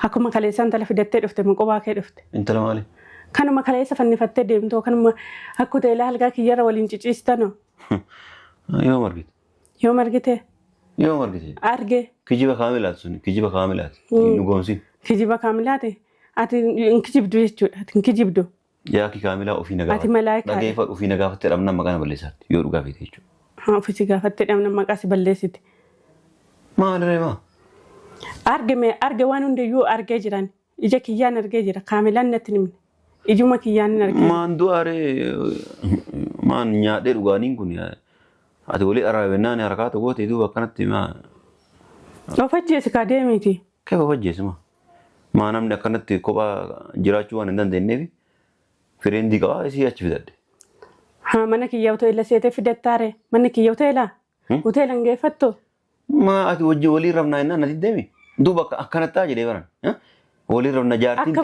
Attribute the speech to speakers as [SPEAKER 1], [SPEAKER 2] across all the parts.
[SPEAKER 1] Akkuma kaleessaan tala fidattee dhufte muqobaa kee dhufte.
[SPEAKER 2] Intala maali?
[SPEAKER 1] Kanuma kaleessa fannifattee deemtoo kanuma akka hoteelaa halgaa kiyyarra waliin ciciistano.
[SPEAKER 2] Yoo margite.
[SPEAKER 1] Yoo margite.
[SPEAKER 2] Yoo margite.
[SPEAKER 1] Arge.
[SPEAKER 2] Kijiba kaamilaati sun kijiba kaamilaati. Inni goomsin.
[SPEAKER 1] Kijiba kaamilaati. Ati inkijibdu jechuudha. Ati inkijibdu.
[SPEAKER 2] Yaaki kaamilaa ofii nagaa.
[SPEAKER 1] Ati malaayikaa.
[SPEAKER 2] Dhageeffadhu ofii nagaa fattee dhabna maqaan balleessaatti yoo dhugaa feete jechuudha.
[SPEAKER 1] Ofii gaafattee dhabna maqaa si balleessiti.
[SPEAKER 2] Maal reema?
[SPEAKER 1] Arge waan hundayyuu argee jiran. Ija kiyyaan argee jira. Kaamilaan natti nimne. Ijuma kiyyaan hin argee.
[SPEAKER 2] Maan du'aaree maan nyaadhee dhugaaniin kun ati walii araabennaan harakaata gootee duuba akkanatti maa.
[SPEAKER 1] Of ajjeesi kaa deemiti.
[SPEAKER 2] Kee of ajjeesi maa. Maa namni akkanatti kophaa jiraachuu waan hin dandeenyeef fireendi qabaa isii achi fidadde.
[SPEAKER 1] Mana kiyya hoteela seetee fidattaare. Manni kiyya hoteelaa. Hoteela hin geeffattu.
[SPEAKER 2] Maa ati wajji walii rafnaa innaan ati deemi. Duuba akkanattaa jedhee baran. Walii rafna jaartiin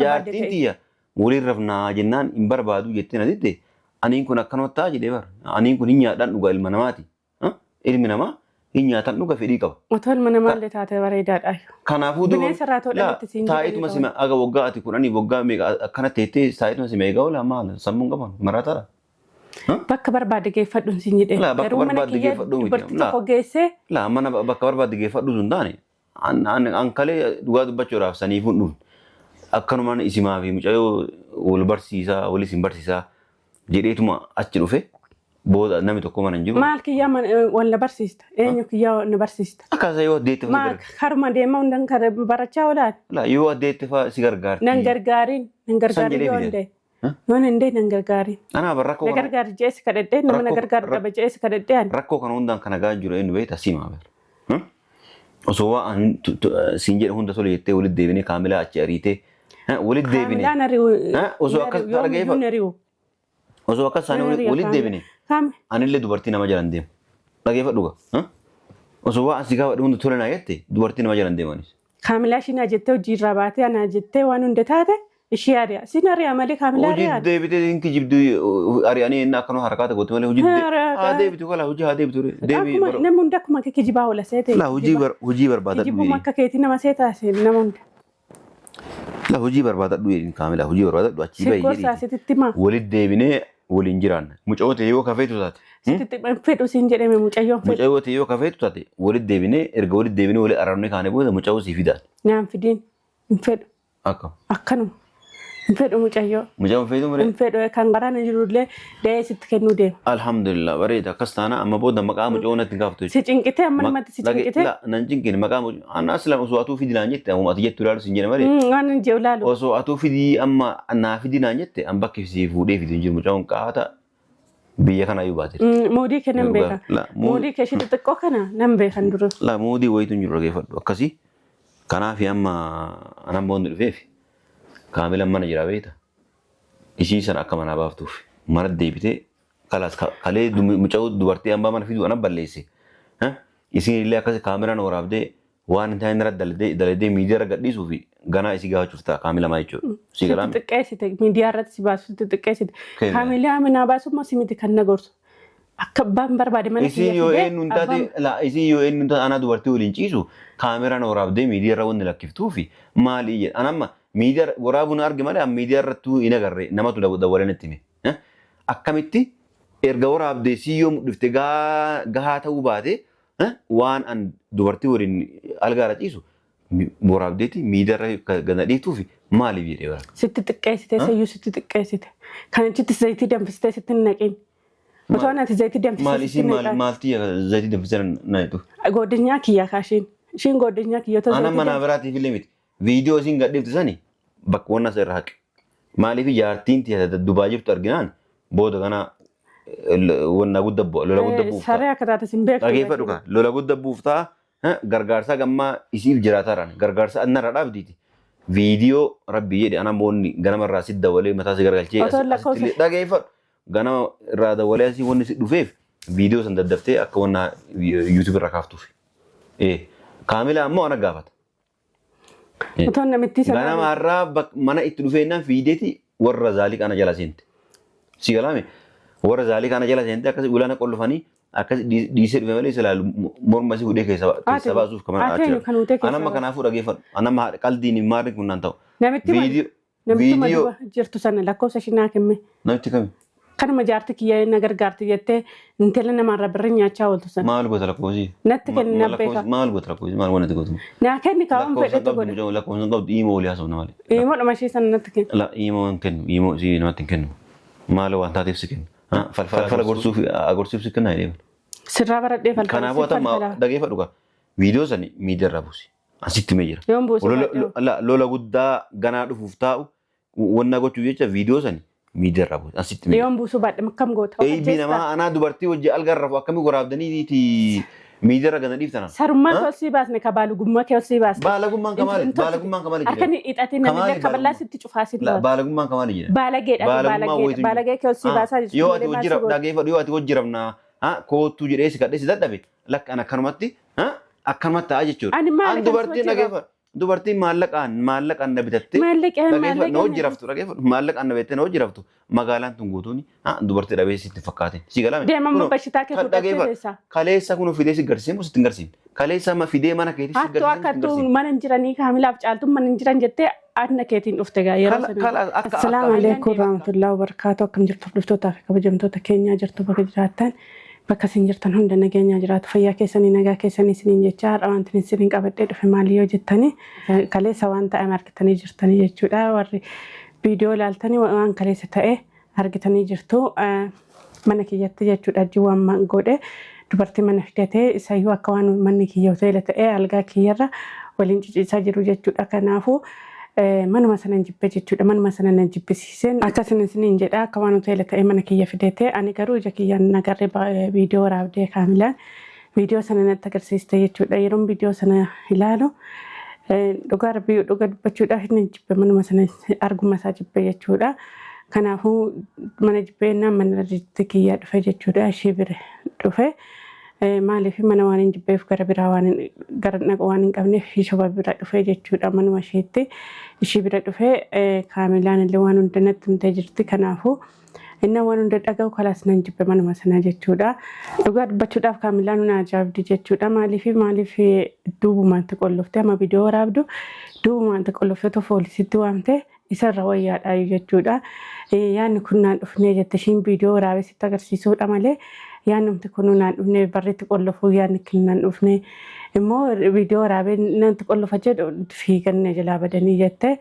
[SPEAKER 2] jaartiin tiyya walii rafnaa jennaan hin barbaadu jettee na ditte. Aniin kun akkanattaa jedhee bara. Aniin kun hin nyaadhaan dhugaa ilma namaati. Ilmi namaa hin nyaatan dhuga fedhii qaba.
[SPEAKER 1] Otoo ilma namaallee taatee bareedaadha.
[SPEAKER 2] Kanaafuu
[SPEAKER 1] bineensa irraa to'adhamatti siin jedhee
[SPEAKER 2] taa'ituma sima aga waggaa ati kudhanii waggaa meeqa akkana teettee taa'ituma sima eegaa oola maal sammuun qaban marataadha.
[SPEAKER 1] Bakka barbaade geeffadhuun siin jedhee.
[SPEAKER 2] Garuu mana kiyya
[SPEAKER 1] dubartii tokko geessee.
[SPEAKER 2] Mana bakka barbaade geeffadhu sun taane ankalee dhugaa dubbachuudhaaf saniifuun dhufu. Akkanumaan isimaa fi mucayyoo wal barsiisaa wal isin barsiisaa jedheetuma achi dhufe. Booda namni tokko mana hin jiru.
[SPEAKER 1] Maal kiyyaa wal barsiista? Eenyu kiyyaa na barsiista?
[SPEAKER 2] Akkasa yoo addeetti
[SPEAKER 1] fa'a gargaara. Haruma deemaa hundan kan barachaa oolaan?
[SPEAKER 2] Yoo addeetti fa'a si gargaarti.
[SPEAKER 1] Nan gargaariin yoo hundee. Yoo hundee nan gargaariin.
[SPEAKER 2] Anaa bar rakkoo
[SPEAKER 1] kana. Na gargaari jeesi kadhadhee nama na gargaaru dhaba jeesi kadhadhee ani.
[SPEAKER 2] Rakkoo kana hundaan kana gaa jiru eenyu beektaa simaa beekta. Osoo waan siin jedhe hunda tole jettee walitti deebinee kaamilaa achi ariitee walitti deebinee.
[SPEAKER 1] Kaamilaan ari'u.
[SPEAKER 2] Osoo akkas dhageeffadhu. Osoo akkas isaanii walitti deebinee. Anillee dubartii nama jalan deemu. Dhageeffadhu gaa. Osoo waan asii gaafa hunda tole naa jette dubartii nama jalan deemanis.
[SPEAKER 1] Kaamilaa ishii naa jettee hojii irraa baatee anaa jettee waan hunda taate ishii ari'a. Siin ari'a malee kaamilaa ari'a.
[SPEAKER 2] Hojii deebitee hinki jibduu ari'anii inni akkanuma harakaata goote malee hojii haa deebitu kala hojii haa deebitu.
[SPEAKER 1] Namni hunda akkuma kee kijibaa oola seete.
[SPEAKER 2] Hojii barbaadadhu.
[SPEAKER 1] Kijibuma akka keetii nama seetaase nama hunda.
[SPEAKER 2] Hojii barbaadadhu jedhin kaamilaa hojii barbaadadhu achii baay'ee jedhin.
[SPEAKER 1] Sikkoorsaa sititti maa.
[SPEAKER 2] Walitti deebinee waliin jiraanna. Mucayyoo ta'e yoo kafeetu taate.
[SPEAKER 1] Sititti fedhu siin jedhame mucayyoon fedhu.
[SPEAKER 2] Mucayyoo ta'e yoo kafeetu taate walitti deebinee erga walitti deebinee walii araarnee kaanee booda mucayyoo sii fidaan.
[SPEAKER 1] Naan fidiin hin fedhu.
[SPEAKER 2] Akkam.
[SPEAKER 1] Akkanuma. Hin fedhu mucayyoo.
[SPEAKER 2] Mucayyoon feetu muree.
[SPEAKER 1] Hin fedhu kan garaana jirullee da'ee sitti kennuu deema.
[SPEAKER 2] Alhamdulillah bareeda akkas taana amma booda maqaa mucayyoo natti gaafatu.
[SPEAKER 1] Si cinqitee amma namatti si cinqitee.
[SPEAKER 2] Nan cinqine maqaa mucayyoo anaa silaan osoo atuu fidi naan jette amma ati jettu ilaalu siin jedhe malee.
[SPEAKER 1] Waan hin jiru ilaalu.
[SPEAKER 2] Osoo atuu fidi amma naa fidi naan jette an bakki si fuudhee fidi hin jiru mucayyoon qaata. Biyya kana ayyuu baate.
[SPEAKER 1] Moodii kee nan beeka. Moodii kee shi xixiqqoo kana nan beekan dura.
[SPEAKER 2] La moodii wayitu hin jiru dhageeffadhu akkasii. Kanaaf amma anan boonni dhufeef kaamila mana jira beekta. Ishii sana akka manaa baaftuuf mana deebitee kalaas kalee mucayyoo dubartii hambaa mana fiduu anan balleesse. Isin illee akkasii kaameraan waraabdee waan hin taane irratti daladee miidiyaa irra gadhiisuu fi ganaa isii gaafachuuf ta'a kaamila maa jechuudha. Si galaame.
[SPEAKER 1] Xixiqqeessite miidiyaa irratti si baasu xixiqqeessite. Kaamilaa manaa baasummaa si miti kan na gorsu. Akka abbaan barbaade mana
[SPEAKER 2] isin yoo eenyuun taate anaa dubartii waliin ciisu kaameraan waraabdee miidiyaa irra wanni lakkiftuu fi maali jedha. Anamma miidiyaa waraabuun arge malee miidiyaa irrattuu hin agarre namatu dawwalee natti hime. Akkamitti erga waraabdee si yoo mudhifte gahaa ta'uu baate waan an dubartii waliin algaara ciisu waraabdeeti miidiyaa irra gana dhiiftuu fi maaliif jedhee bara.
[SPEAKER 1] Sitti xiqqeessite sayyuu sitti xiqqeessite. Kan achitti zayitii danfistee sitti hin naqin. Otoo ati zayitii danfistee sitti hin naqin.
[SPEAKER 2] Maaltii zayitii danfistee naqin.
[SPEAKER 1] Godinyaa kiyyaa kaashiin. Ishiin godinyaa kiyyaa ta'uu
[SPEAKER 2] ana mana biraatiif illee miti. Viidiyoo isiin gadhiifte sani bakka waan as irra haqe. Maaliif jaartiin tiyya Dubaay jirtu arginaan booda kana wanna guddaa lola guddaa buuftaa.
[SPEAKER 1] Saree akka taate sin beeku.
[SPEAKER 2] Dhageeffadhu kaa lola guddaa buuftaa gargaarsa gammaa isiif jiraataraan gargaarsa annarra dhaabdiiti. Viidiyoo rabbi jedhe ana moonni ganama irraa si dawalee mataa si gargalchee dhageeffadhu. Ganama irraa dawalee asii wanni si dhufeef viidiyoo san daddaftee akka wanna YouTube irra kaaftuuf. Kaamila ammoo ana gaafata.
[SPEAKER 1] Otoo namitti sana.
[SPEAKER 2] Ganama irraa mana itti dhufeennaan fiideeti warra zaalii kana jala seente. Si galaame warra zaalii kana jala seente akkasii ulana qollofanii akkas dhiisee dhufe malee silaalu morma si hudhee keessa baasuuf kaman
[SPEAKER 1] achi.
[SPEAKER 2] Anamma kanaafuu dhageeffadhu. Anamma qaldiin maarri kun naan ta'u.
[SPEAKER 1] Namitti maduu jirtu sana lakkoofsa shinaa kenne.
[SPEAKER 2] Namitti kami?
[SPEAKER 1] Kanuma jaarti kiyya na gargaarti jettee intala namarraa birri nyaachaa ooltu sana.
[SPEAKER 2] Maal goota lakkoofsi?
[SPEAKER 1] Natti kenna beeka.
[SPEAKER 2] Maal goota lakkoofsi? Maal wanti gootu?
[SPEAKER 1] Naa kenni kaawwan fedhetu godhe.
[SPEAKER 2] Lakkoofsa qabdu imoo olii haasofna maali?
[SPEAKER 1] Imoo dhamashee sana natti kenna.
[SPEAKER 2] La imoo hin kennu. Imoo si namatti hin kennu. Maal waan taateef si kennu? Falfala gorsuuf si kenna jedhee.
[SPEAKER 1] Sirraa baradhee falfala.
[SPEAKER 2] Kanaafuu atamma dhageeffadhu kaa. Viidiyoo sani miidiyaarraa buusi. Asitti mee jira.
[SPEAKER 1] Yoon buusu
[SPEAKER 2] lola guddaa ganaa dhufuuf taa'u wanna gochuu jecha viidiyoo sani miidiyaarraa buusi. Asitti mee jira.
[SPEAKER 1] Yoon buusu baadhee akkam goota.
[SPEAKER 2] Eebii namaa anaa dubartii hojii algarrafu akkamii goraabdaniiti miidiyaarra gana dhiiftana.
[SPEAKER 1] Sarummaa kee osii baasne ka baalugummaa kee osii baasne.
[SPEAKER 2] Baalagummaan kamaali? Baalagummaan kamaali jedhama.
[SPEAKER 1] Akkani hidhatee namni akka bal'aa sitti cufaa sitti baasa.
[SPEAKER 2] Baalagummaan kamaali jedhama.
[SPEAKER 1] Baalageedha. Baalagee kee osii baasaa jechuudha.
[SPEAKER 2] Yoo ati hojii dhageeffadhu yoo ati hojii rabnaa kootuu jedhee si kadhee si dadhabe lakkaan akkanumatti akkanumatti ta'a jechuudha. Ani dubartiin dhageeffadhu. Dubartiin maallaqaan na bitatte na hojii raftu dhageeffadhu. Maallaqaan na bitatte na hojii raftu magaalaan tun guutuun dubartii dhabee sitti fakkaate. Si galame.
[SPEAKER 1] Deemamma bashitaa kee fudhattee keessa.
[SPEAKER 2] Kaleessa kun fidee si garsiise moo sitti hin garsiifne? Kaleessa amma fidee mana keetii si garsiise.
[SPEAKER 1] Hattuu akka mana hin jiranii kaamilaaf caaltuun mana hin jiran jettee adna keetiin dhufte gaa yeroo sana. Assalaamu alaikum warahmatullahi wabarakatuh. Akkam jirtu hordoftoota fi kabajamtoota keenyaa jirtu bakka jiraattan. Bakka isin jirtan hunda nageenyaa jiraatu fayyaa keessanii nagaa keessanii isiniin jechaa har'a wanti isiniin qabadhee dhufe maali yoo jettanii kaleessa waan ta'e argitanii jirtanii jechuudha warri viidiyoo ilaaltanii waan kaleessa ta'e argitanii jirtu mana kiyyatti jechuudha jiwaan godhe dubartii mana fidatee isayyuu akka waan manni kiyya hoteela ta'e algaa kiyyarra waliin ciciisaa jiru jechuudha kanaafuu manuma sana jibbe jechuudha manuma sana jibbisiiseen akkasin isiniin jedha akka waan hoteela ta'e mana kiyya fidate ani garuu ija kiyyaan nagarree viidiyoo raabdee kaamilaan viidiyoo sana natti agarsiiste jechuudha yeroon viidiyoo sana ilaalu dhugaa rabbii dhuga dubbachuudhaaf inni jibbe manuma sana arguma isaa jibbe jechuudha kanaafuu mana jibbeenaan mana kiyyaa dhufe jechuudha ishee bira dhufe maaliif mana waan hin jibbeef gara biraa waan hin qabneef ishee bira dhufe jechuudha manuma isheetti ishee bira dhufe kaamilaan illee waan hunda natti himtee jirti kanaafuu inni waan hunda dhaga'u kalaas nan jibbe manuma sana jechuudha dhugaa dubbachuudhaaf kaamilaan na ajaa'ibdi jechuudha maaliif duubumaatti qollofte amma viidiyoo waraabdu duubumaatti qollofte poolisitti waamte isarra wayyaadha jechuudha yaanni kun naan dhufnee jette ishiin viidiyoo waraabee sitti agarsiisuudha malee yaannumti kun naan dhufnee barreetti qollofuu yaanni kun naan dhufnee immoo viidiyoo waraabee nanti qollofa jedhu fiiganne jalaa badanii jette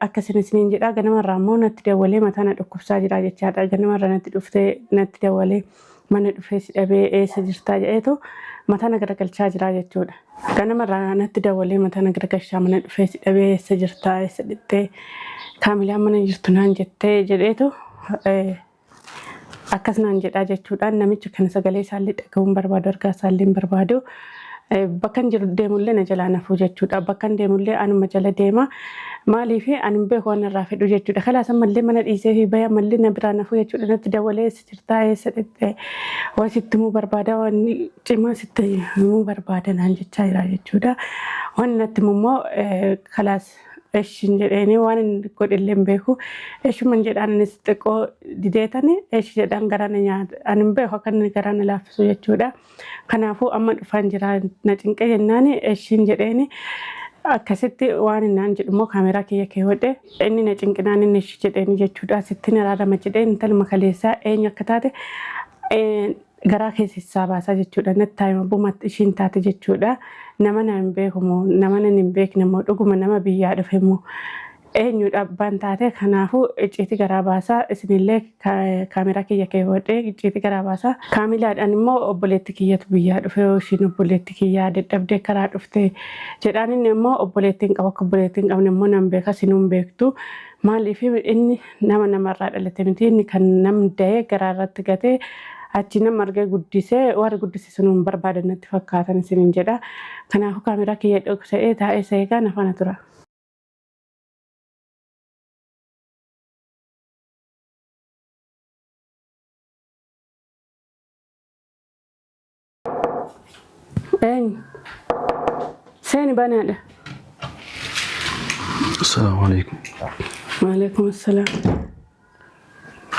[SPEAKER 1] akkasin isiniin jedha ganamarraa immoo natti dawwalee mataa na dhukkubsaa jira jechaadha ganamarraa natti dhuftee natti dawwalee mana dhufee si dhabee eessa jirtaa jedheetu mataa na garagalchaa jira jechuudha ganamarraa natti dawwalee mataa na garagalchaa mana dhufee si dhabee eessa jirtaa eessa dhittee kaamilaan mana jirtu naan jettee jedheetu akkas naan jedhaa jechuudha namichi kan sagalee isaallee dhaga'uun barbaadu argaa isaallee barbaadu bakkan jiru deemullee na jalaa nafuu jechuudha bakkan deemullee anuma jala deema maaliif ani beeku waan irraa fedhu jechuudha kalaas ammallee mana dhiisee fi baya ammallee na biraa nafuu jechuudha natti dawwalee eessa jirtaa eessa dhittee waan sitti himuu barbaada waan cimaa sitti himuu barbaada naan jechaa jira jechuudha waan natti immoo kalaas eshin jedhanii waan godhillee beeku eshuman jedhaan anis xiqqoo dideetani eshi jedhaan garana nyaata ani beeku akka inni garana laaffisu jechuudha kanaafuu amma dhufaan jira na cinqee jennaani eshin jedheeni akkasitti waan innaan jedhumoo kaameraa kiyya kee hodhe inni na cinqinaan inni eshi jedheeni jechuudha sitti na raadama jedhee intalma kaleessaa eenyu akka taate garaa keessaa baasaa jechuudha natti taa'ima bumatti ishiin taate jechuudha nama na hin beekumoo nama na hin beekne moo dhuguma nama biyyaa dhufe moo eenyudha abbaan taate kanaafuu icciitii garaa baasaa isinillee kaameraa kiyya kee hodhee icciitii garaa baasaa kaamilaadhaan immoo obboleetti kiyyatu biyyaa dhufe ishiin obboleetti kiyyaa dadhabdee karaa dhufte jedhaan inni immoo obboleettiin qaba akka obboleettiin qabne immoo nan beeka sinuun beektu maaliif inni namarraa dhalate miti inni kan namni da'ee garaa irratti gatee achi nama argee guddisee warri guddise sunuun barbaadan natti fakkaatan isiniin jedha kanaafuu kaameraa kiyya dhoksa'ee taa'ee seegaa nafana tura. Seeni banaadha.
[SPEAKER 2] Assalaamu alaikum.
[SPEAKER 1] Waalaikum assalaam.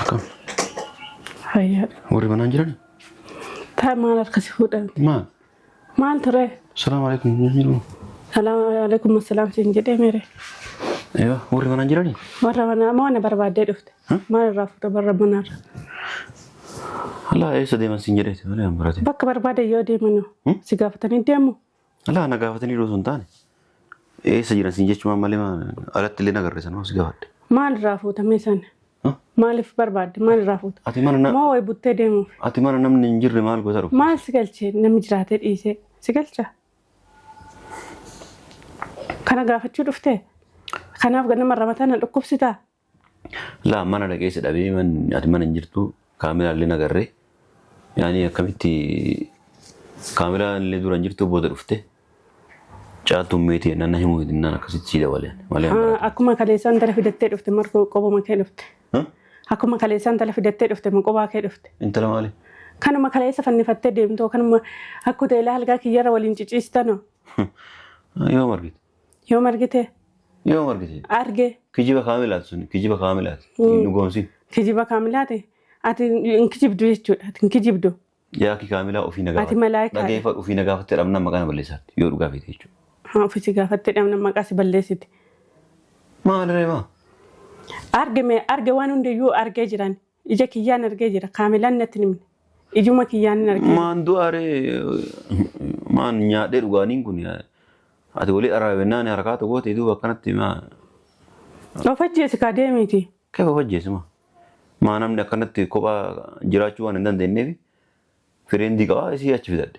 [SPEAKER 2] Akkam.
[SPEAKER 1] Hayya.
[SPEAKER 2] Warri manaan jirani?
[SPEAKER 1] تمام أركسي فودا ما ترى
[SPEAKER 2] السلام عليكم
[SPEAKER 1] عليكم السلام سنجد ميري
[SPEAKER 2] ايوه وري ما نجراني
[SPEAKER 1] ما أنا بربادة دفت ما رافض برا منار
[SPEAKER 2] لا ايش ديما سنجريت ولا امبراتي
[SPEAKER 1] بك بربادة يودي منو سقافتني ديمو
[SPEAKER 2] لا انا قافتني لو سنتاني ايه سجينا سنجيش ما مالي ما قالت لي نغرس انا سقافت
[SPEAKER 1] ما رافض ميسان ما لف بربادة ما رافض
[SPEAKER 2] اتي ما
[SPEAKER 1] ما هو يبوتة ديمو
[SPEAKER 2] اتي ما نم ننجر مال غزرو
[SPEAKER 1] ما سقلتي نمجرات إيسه سقلتها كنا قافتشو دفته كنا أفقنا مرة مثلا الأكوب ستا
[SPEAKER 2] لا ما انا لقيت ابي من اتي ما ننجرتو كاميرا اللي نغري يعني كميتي كاميرا اللي دور نجرتو بود دفته جاتو ميتي انا نهمو دينا كسيت سيده ولا
[SPEAKER 1] أكما كاليسان ترى في دتة دفته مركو قبو ما كيلفته أكما كاليسان ترى في دتة دفته من قبا كيلفته
[SPEAKER 2] انت لا مالي
[SPEAKER 1] كانوا ما كاليسا فني فتة ديم تو كانوا ما أكو تيلا هلقا كيارا ولينجيستانو
[SPEAKER 2] يوم مرقت
[SPEAKER 1] يوم أرجته
[SPEAKER 2] يوم مرقت
[SPEAKER 1] أرجع
[SPEAKER 2] كيجيبها كاملات سن كيجيبها كاملات نقومسين
[SPEAKER 1] كجيبا كاملاته أتي إنكجيب دو يشود أتي إنكجيب دو
[SPEAKER 2] يا كي كاملا وفي نجاح
[SPEAKER 1] أتي ملاك
[SPEAKER 2] نجاح وفي نجاح ترى من مكان بلسات يورجع في تيجو
[SPEAKER 1] ها في سجافة ترى من مكان سبلسيت
[SPEAKER 2] ما أدري ما
[SPEAKER 1] أرجع وانو ديو أرجع جيران إجا كيان أرجع جيران كاملا نتنم إجوا ما كيان أرجع
[SPEAKER 2] ما عنده أري ما نيادر وانين كوني أتقولي أرى بناني حركات وقت يدو وكانت ما
[SPEAKER 1] لو فجأة كاديميتي
[SPEAKER 2] كيف فجأة ما نام نكانت كوبا جراتشو عندنا ديني في رندي كوا إيش يأتي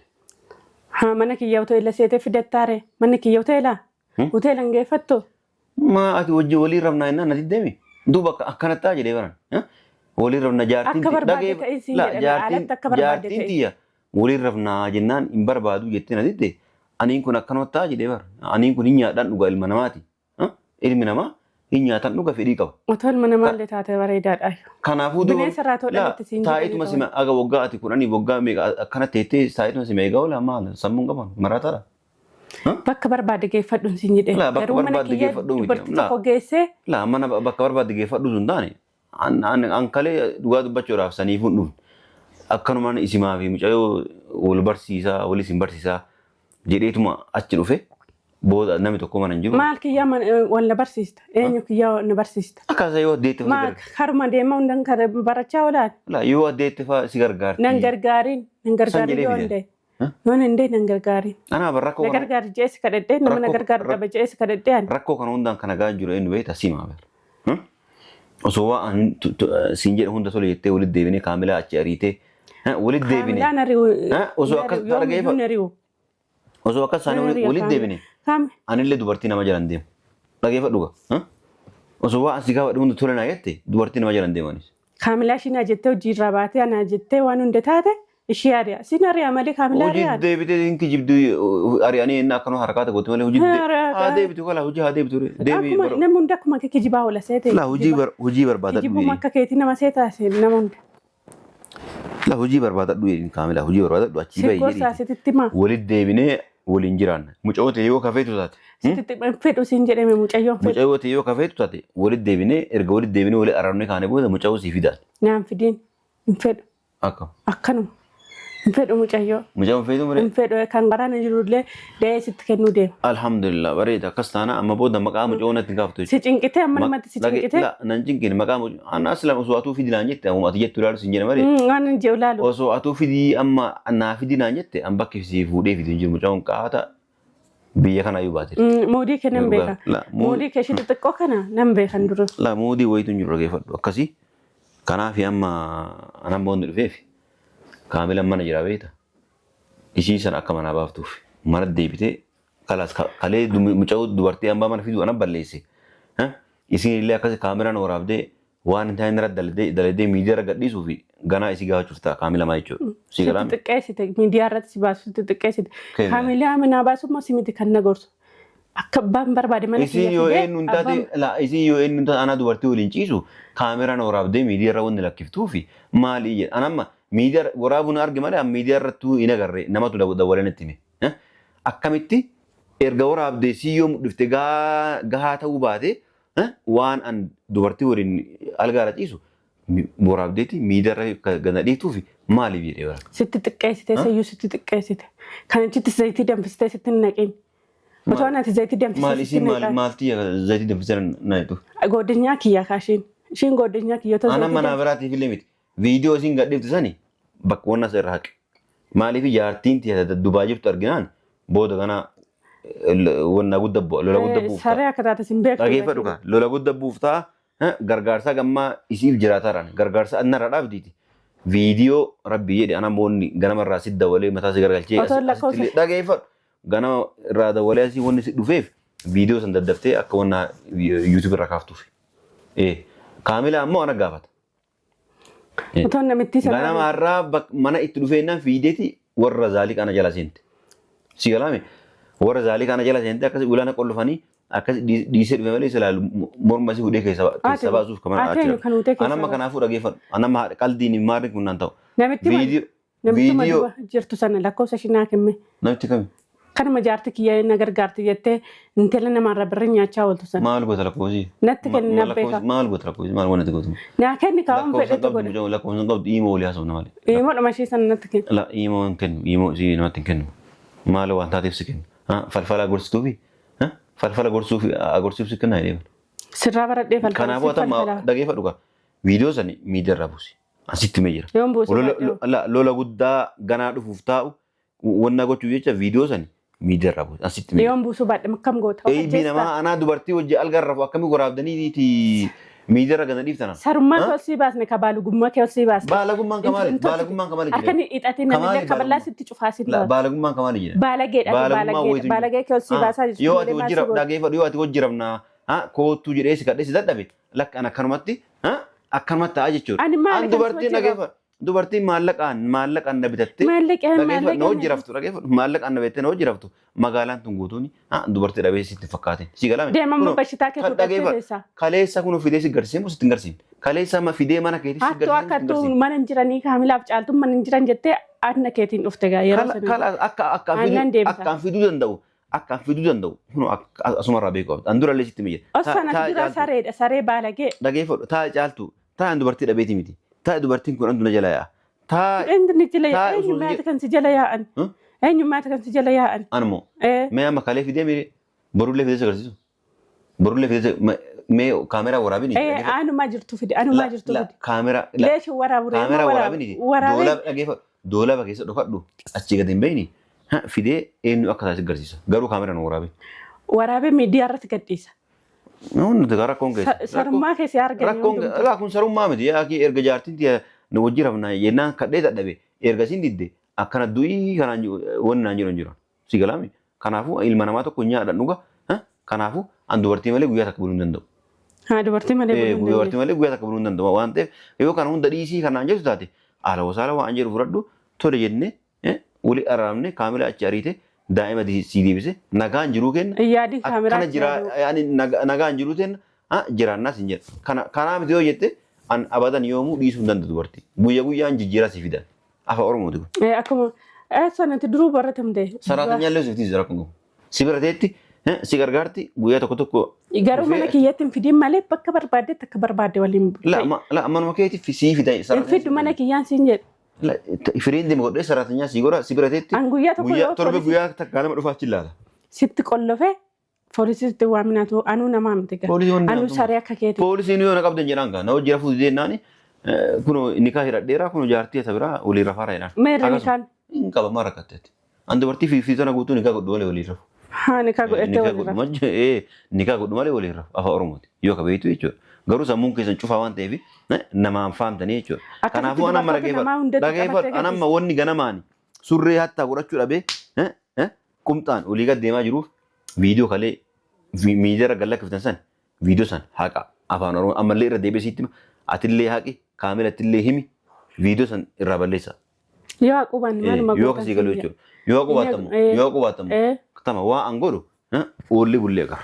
[SPEAKER 1] ها منك يوتو إلا سيته في دتاره منك يوتو إلا وتو إلا نجي فتو
[SPEAKER 2] ما أتوجه ولي رمنا إننا نتيجة دمي دوبا كانت تاجي ليبران ولي رمنا جارتين لا جارتين تيا ولي رمنا جنان إمبر بادو جتنا نتيجة أنا يكون أكنوا تاجي ليبر أنا يكون إني أدان نقول المناماتي إلمي نما إني أتان نقول في ريكاو
[SPEAKER 1] وتول منامال اللي تاته وريدات أيه
[SPEAKER 2] كنافو دو
[SPEAKER 1] لا
[SPEAKER 2] تايت ما سمع أجا وقعتي كونني وقع ميجا كانت تيتي تايت ما سمع يقول لا ما سمون كمان مراتها
[SPEAKER 1] bakka barbaade geeffadhuun sin jedhee
[SPEAKER 2] la bakka barbaade geeffadhu miti
[SPEAKER 1] la geesse
[SPEAKER 2] la mana bakka barbaade geeffadhu sun taane an kalee dhugaa dubbachuudhaaf saniifun dhufne akkanumaan isimaa fi mucayyoo wal barsiisaa walis hin barsiisaa jedheetuma achi dhufe booda namni tokko mana hin jiru
[SPEAKER 1] maal kiyyaa wal na barsiista eenyu kiyyaa na barsiista
[SPEAKER 2] akkasa yoo addeetti
[SPEAKER 1] maal haruma deemaa hundan kare barachaa olaan
[SPEAKER 2] la yoo addeetti fa si gargaarti
[SPEAKER 1] nan gargaarin yoo hundee yoon hundee nan gargaarin
[SPEAKER 2] ana barrakkoo
[SPEAKER 1] na gargaar jeesi kadhadhee nama na gargaar dhaba jeesi kadhadhee ani
[SPEAKER 2] rakkoo kana hundaan kana gaa jiru eenyu beekta simaa beer osoo waan siin jedhe hunda tole jettee walitti deebinee kaamilaa achi ariitee walitti deebinee osoo akkas dhageeffa osoo akkas isaanii walitti deebinee anillee dubartii nama jalan deemu dhageeffadhuga osoo waan asii gaafa hunda tole naa jette dubartii nama jalan deemanis.
[SPEAKER 1] Kaamilaa ishii naa jettee hojii irraa baatee anaa jettee waan hunda taate ishii ari'a siin ari'a malee kaamilaa ari'a.
[SPEAKER 2] Hojii deebitee inki jibdu ari'anii inni akkanuma harakaata goote malee hojii haa deebitu kala hojii haa deebitu deebii.
[SPEAKER 1] Namni hunda akkuma akka kijibaa oola seete.
[SPEAKER 2] La hojii barbaadadhu.
[SPEAKER 1] Kijibuma akka keetii nama seetaase nama hunda.
[SPEAKER 2] La hojii barbaadadhu kaamilaa hojii barbaadadhu achii baay'ee.
[SPEAKER 1] Sikkoosaa sititti maa.
[SPEAKER 2] Walitti deebinee waliin jiraanna. Muca'oota yoo kafeetu taate.
[SPEAKER 1] Sititti fedhu siin jedhame mucayyoon fedhu.
[SPEAKER 2] Muca'oota yoo kafeetu taate walitti deebinee erga walitti deebinee walii araarnee kaanee booda muca'oo sii fidaan.
[SPEAKER 1] Naan fidiin hin fedhu.
[SPEAKER 2] Akkam.
[SPEAKER 1] Akkanuma. Hin fedhu mucayyoo.
[SPEAKER 2] Muca'oon fedhu malee.
[SPEAKER 1] Hin fedhu kan garaana jirullee da'ee sitti kennuu deema.
[SPEAKER 2] Alhamdulillah bareeda akkas taana amma booda maqaa muca'oo natti gaafatu.
[SPEAKER 1] Si cinqitee amma namatti si cinqitee.
[SPEAKER 2] La nan cinqine maqaa muca'oo anna aslam osoo atuu fidi naan jette amma ati jettu ilaalu siin jedhe malee.
[SPEAKER 1] Waan hin jiru ilaalu.
[SPEAKER 2] Osoo atuu fidi amma naa fidi naan jette an bakki si fuudhee fidi hin jiru muca'oon qaata biyya kana ayyuu baate.
[SPEAKER 1] Moodii kee nan beeka. Moodii kee shi xixiqqoo kana nan beekan dura.
[SPEAKER 2] La moodii wayitu hin jiru dhageeffadhu akkasii kanaaf amma anan boonni dhufeef kaamila mana jira beeta. Ishii san akka manaa baaftuuf mana deebitee kalaas kalee muca'oo dubartii hambaa mana fiduu ana balleesse. Isin illee akkas kaameraan waraabdee waan hin taane irratti daladdee miidiyaa irra gadhiisuu fi ganaa isii gaafachuuf ta'a kaamila maa jechuudha. Si galaan.
[SPEAKER 1] Xixiqqeessite miidiyaa irratti si baasuuf xixiqqeessite. Kaamilaa manaa baasummaa si miti kan na gorsu. Akka abbaan barbaade mana
[SPEAKER 2] isin yoo eenyuun taate isin yoo eenyuun taate ana dubartii waliin ciisu kaameraan waraabdee miidiyaa irra wanni lakkiftuu fi maali jedha. Anamma miidiyaa waraabuun arge malee miidiyaa irrattuu hin agarre namatu dawalee natti hime. Akkamitti erga waraabdee si yoo dhufte gahaa ta'uu baate waan an dubartii waliin algaara ciisu waraabdeeti miidiyaarra gana dhiiftuu fi maaliif jedhee bara.
[SPEAKER 1] Sitti xiqqeessite sayyuu sitti xiqqeessite. Kan achitti zayitii danfistee sitti hin naqin. Otoo ati zayitii danfistee sitti hin naqin.
[SPEAKER 2] Maaltii zayitii danfistee naqin.
[SPEAKER 1] Godinyaa kiyya kaashiin. Ishiin godinyaa kiyya otoo
[SPEAKER 2] zayitii. Ana mana biraatiif illee miti. Viidiyoo isiin gadhiiftu sani bakka waan as irra haqe. Maaliif jaartiin tiyya Dubaay jirtu arginaan booda kana wanna guddaa lola guddaa buuftaa.
[SPEAKER 1] Saree akka taate sin beeku.
[SPEAKER 2] Dhageeffadhu kaa lola guddaa buuftaa gargaarsa gammaa isiif jiraataraan gargaarsa annarra dhaabdiiti. Viidiyoo rabbi jedhe ana moonni ganama irraa si dawalee mataa si gargalchee dhageeffadhu ganama irraa dawalee asii wanni si dhufeef viidiyoo san daddaftee akka wanna YouTube irra kaaftuuf. Kaamila ammoo ana gaafata.
[SPEAKER 1] Otoo namitti sana.
[SPEAKER 2] Ganama irraa mana itti dhufeennaan fiideeti warra zaalii kana jala seente. Si galaame warra zaalii kana jala seente akkasii ulaana qollofanii akkasii dhiisee dhufe malee silaalu morma si hudhee keessa baasuuf kamana achira. Anamma kanaafuu dhageeffadhu. Anamma qaldiin maarri kun naan ta'u.
[SPEAKER 1] Namitti jirtu sana lakkoofsa shinaa kenne.
[SPEAKER 2] Namitti kami?
[SPEAKER 1] Kanuma jaarti kiyya na gargaarti jettee intala namarraa birra nyaachaa ooltu sana.
[SPEAKER 2] Maal goota lakkoofsi?
[SPEAKER 1] Natti kenna beeka.
[SPEAKER 2] Maal goota lakkoofsi? Maal wanti gootu?
[SPEAKER 1] Naa kenni kaawwan fedhetu godhe.
[SPEAKER 2] Lakkoofsi qabdu iimoo olii haasofna malee.
[SPEAKER 1] Iimoo dhuma ishee sana natti kenna.
[SPEAKER 2] La iimoo hin kennu. Iimoo si namatti hin kennu. Maal waan taateef si kennu. Falfala gorsituufi? Falfala gorsuuf si kenna jedhee.
[SPEAKER 1] Sirraa baradhee falfala.
[SPEAKER 2] Kanaafuu atamma dhageeffadhu kaa. Viidiyoo sani miidiyaarraa buusi. Asitti mee jira.
[SPEAKER 1] Yoon buusu.
[SPEAKER 2] Lola guddaa ganaa dhufuuf taa'u wanna gochuu jecha viidiyoo sani miidiyaarraa buusi. Asitti mee jira.
[SPEAKER 1] Yoon buusu baadhee akkam goota.
[SPEAKER 2] Eebii namaa anaa dubartii wajji algarrafu akkamii waraabdaniiti miidiyaarra gana dhiiftanan.
[SPEAKER 1] Sarummaa kee olsii baasne ka baalugummaa kee olsii baasne.
[SPEAKER 2] Baalagummaan kamaali? Baalagummaan kamaali jira?
[SPEAKER 1] Harkani hidhatee namni akka bal'aa sitti cufaa sitti baasa.
[SPEAKER 2] Baalagummaan kamaali jira?
[SPEAKER 1] Baalageedha. Baalagee kee olsii baasaa jirtu.
[SPEAKER 2] Yoo ati wajjira dhageeffadhu yoo ati wajjiramna koottuu jedhee si kadhee si dadhabe lakkaan akkanumatti ta'aa jechuudha. Ani dubartiin dhageeffadhu. Dubartiin maallaqaan na bitatte dhageeffadhu na hojjiraftu dhageeffadhu maallaqaan na bitatte na hojjiraftu magaalaan tun guutuun dubartii dhabee sitti fakkaate si galame.
[SPEAKER 1] Deemamma bashitaa kee fudhattee
[SPEAKER 2] kaleessa kun fidee si garsiimu sitti garsiimu kaleessa ma fidee mana keetii si garsiimu.
[SPEAKER 1] Hattuu akka tuun mana hin jiranii kaamilaaf caaltuun mana hin jiran jettee adna keetiin dhufte gaa yeroo sana.
[SPEAKER 2] Akkaan fiduu danda'u. Akkaan fiduu danda'u asumarraa beeku qabda. An durallee sitti miyya.
[SPEAKER 1] Osana dura sareedha saree baalagee.
[SPEAKER 2] Dhageeffadhu taa caaltu taa dubartii dhabeeti miti. Taa dubartiin kun antu na jala yaa'a.
[SPEAKER 1] Eenyuun jala yaa'a? Eenyummaata kan si jala yaa'an? Eenyummaata kan si jala yaa'an?
[SPEAKER 2] Anmoo mee amma kalee fidee mire borullee fidee si agarsiisu. Borullee fidee mee kaameraa waraabini.
[SPEAKER 1] Anumaa jirtu fide anumaa jirtu fide.
[SPEAKER 2] Kaameraa.
[SPEAKER 1] Leeshin waraabure.
[SPEAKER 2] Kaameraa waraabini. Doolaba dhageeffadhu. Doolaba keessa dhokadhu achi gadi hin beeyni. Fidee eenyu akka taasisu agarsiisa. Garuu kaameraan waraabee.
[SPEAKER 1] Waraabee miidiyaa irratti gadhiisa.
[SPEAKER 2] Nuti rakkoon keessa.
[SPEAKER 1] Sarummaa keessa arganii.
[SPEAKER 2] Kun sarummaa miti. Yaaqii erga jaartiin nu wajji rafnaa yennaan kadhee dadhabe erga siin didde akkana du'ii kanaan wanni naan jiran jiran. Si galaami. Kanaafuu ilma namaa tokko nyaadhaan dhuga. Kanaafuu an dubartii malee guyyaa takka buluu hin danda'u.
[SPEAKER 1] Dubartii malee
[SPEAKER 2] guyyaa takka buluu hin danda'u. Waan ta'eef yoo kana hunda dhiisii kanaan jedhu taate haala wasaala waan jedhu fudhadhu tole jennee wali araamne kaamila achi ariite daa'ima si deebise nagaan jiruu kenna.
[SPEAKER 1] Yaadi kaameraa.
[SPEAKER 2] Kana jira nagaan jiruu kenna jiraannaas hin jedhu. Kanaa miti yoo jette an abadan yoomuu dhiisuu hin danda'u dubartii. Guyyaa guyyaan jijjiiraa si fidan. Afaan Oromooti kun.
[SPEAKER 1] Akkuma sanatti duruu baratamte.
[SPEAKER 2] Saraataan illee siftii jira kun. Si birateetti si gargaarti guyyaa tokko tokko.
[SPEAKER 1] Garuu mana kiyyatti hin fidin malee bakka barbaaddetti akka barbaadde waliin.
[SPEAKER 2] Manuma keetiif sii fidan.
[SPEAKER 1] Hin fiddu mana kiyyaan siin jedhu.
[SPEAKER 2] Firiin deema godhee saraatanyaa si godha si birateetti.
[SPEAKER 1] An guyyaa tokko yoo
[SPEAKER 2] torbe guyyaa takkaa nama dhufaa achi ilaala.
[SPEAKER 1] Sitti qollofee poolisiitti waaminaatu anuu namaa miti gaa. Anuu saree akka keeti.
[SPEAKER 2] Poolisiin yoo na qabdan jedhaan gaa na hojii rafuu deennaan kuno nikaa hidhadheeraa kuno jaartii isa biraa walii rafaara jedhaan.
[SPEAKER 1] Meerra nikaan.
[SPEAKER 2] Hin qaba maa rakkatteetti. An dubartii fiifitana guutuu nikaa godhu malee walii rafu.
[SPEAKER 1] Nikaa godhattee walii rafu.
[SPEAKER 2] Nikaa godhu malee walii rafu afaan Oromooti yoo qabeetu jechuudha. Garuu sammuun keessan cufaa waan ta'eef namaan faamtanii jechuudha. Kanaafuu anamma dhageeffadhu anamma wanni ganamaani surree hattaa godhachuu dhabee qumxaan olii gad deemaa jiruuf viidiyoo kalee miidiyaarra gallakiftan san viidiyoo san haqa afaan Oromoo ammallee irra deebisiitti atillee haqi kaamerattillee himi viidiyoo san irraa balleessa.
[SPEAKER 1] Yoo haquban maaluma
[SPEAKER 2] yoo akkasii galuu jechuudha. Yoo haqubaatamu tama waa an godhu oollee bullee qara.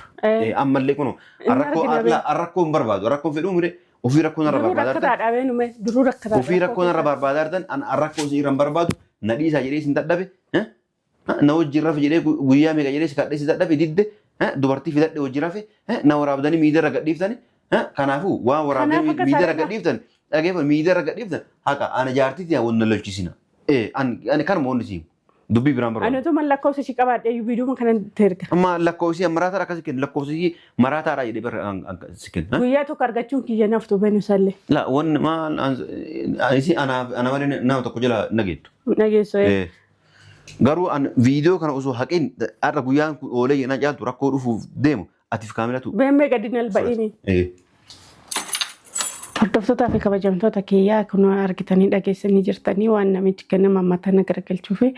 [SPEAKER 2] Ammallee kun rakkoo hin barbaadu rakkoo fedhuu mire ofii rakkoo narra barbaadaa ofii rakkoo narra barbaadaa jirtan an rakkoo isii irra hin barbaadu na dhiisaa jedhee isin dadhabe na wajjin rafe jedhee guyyaa meeqa jedhee si kadhee si dadhabe didde dubartii fidadhe wajjin rafe na waraabdanii miidiyaarra gadhiiftani kanaafuu waan waraabdanii miidiyaarra gadhiiftan dhageeffatu miidiyaa irra gadhiiftan haqa ana jaartiitti wanta lolchisina. Ani kan moonni siimu. Dubbii biraan barbaadu.
[SPEAKER 1] Ani tuma lakkoofsa ishii qabaadhee viidiyoo kana erga.
[SPEAKER 2] Amma lakkoofsi maraataa akkasii kennu lakkoofsi maraataa jedhee bara si kenna.
[SPEAKER 1] Guyyaa tokko argachuun kiyya naftu beenu sallee.
[SPEAKER 2] La wanni maal isi ana malee nama tokko jala nageettu.
[SPEAKER 1] Nageessoo.
[SPEAKER 2] Garuu an viidiyoo kana osoo haqin har'a guyyaan oolee na caaltu rakkoo dhufuuf deemu atiif kaameratu.
[SPEAKER 1] Beemmee gadi nalba'ini. Hordoftootaa fi kabajamtoota kiyyaa kun argitanii dhageessanii jirtanii waan namichi ganama mataa na garagalchuu fi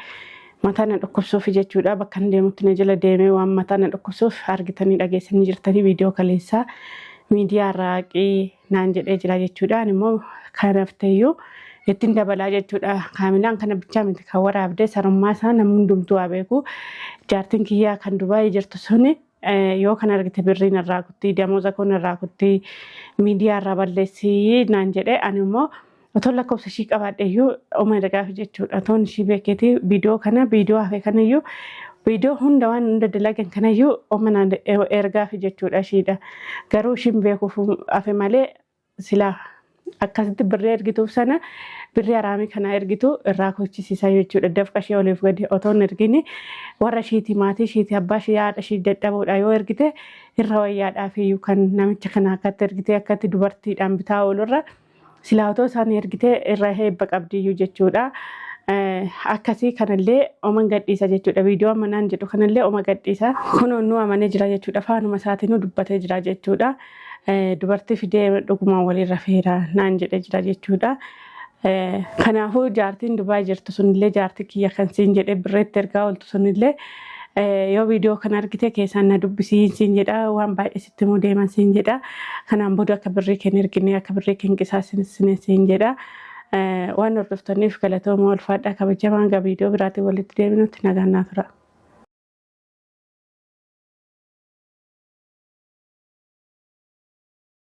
[SPEAKER 1] mataa na dhukkubsuuf jechuudha. Bakka hin deemutti na jala deemee waan mataa na dhukkubsuuf argitanii dhageessanii jirtanii viidiyoo kaleessaa miidiyaa raaqii naan jedhee jira jechuudha. Ani immoo kanaaf ta'eyyuu ittiin dabalaa jechuudha. Kaamilaan kana bichaa miti kan waraabdee sarummaa isaa namni hundumtuu haa beeku. Jaartiin kiyyaa kan Dubaayii jirtu suni yoo kan argite birriin irraa kutti damooza kun irraa kutti miidiyaa irraa balleessii naan jedhee ani immoo otoo lakkoofsa ishii qabaadheeyyuu oma ergaaf jechuudha. Otoon ishii beekeeti viidiyoo kana viidiyoo hafe kanayyuu viidiyoo hunda waan hunda dalagan kanayyuu oma ergaaf jechuudha ishiidha. Garuu ishiin beekuuf hafe malee silaa akkasitti birrii ergituuf sana birrii haraamii kana ergitu irraa kochisiisa jechuudha. Dafqa ishee oliif gadi otoon ergini warra ishiitii maatii ishiitii abbaa ishee haadha ishii dadhabuudha yoo ergite irra wayyaadhaaf iyyuu kan namicha kana akkatti ergite akkatti dubartiidhaan bitaa oolurra silaa otoo isaan ergite irra heebba qabdiyyuu jechuudha. Akkasii kanallee oma gadhiisa jechuudha. Viidiyoo amanaan jedhu kanallee oma gadhiisa. Kunoon nu amanee jira jechuudha. Faanuma isaatiin dubbatee jira jechuudha. Dubartii fidee dhugumaan walirra feera naan jedhee jira jechuudha. Kanaafuu jaartiin Dubaayii jirtu sunillee jaartii kiyya kan siin jedhee birreetti ergaa ooltu sunillee yoo viidiyoo kana argite keessaan na dubbisiin siin jedha waan baay'ee sitti immoo deeman siin jedha. Kanaan booda akka birrii kenna ergine akka birrii kenna qisaasine siin jedha. Waan hordoftaniif galatooma ulfaadhaa kabajamaan viidiyoo biraatiin walitti deebinutti nagaan naa tura.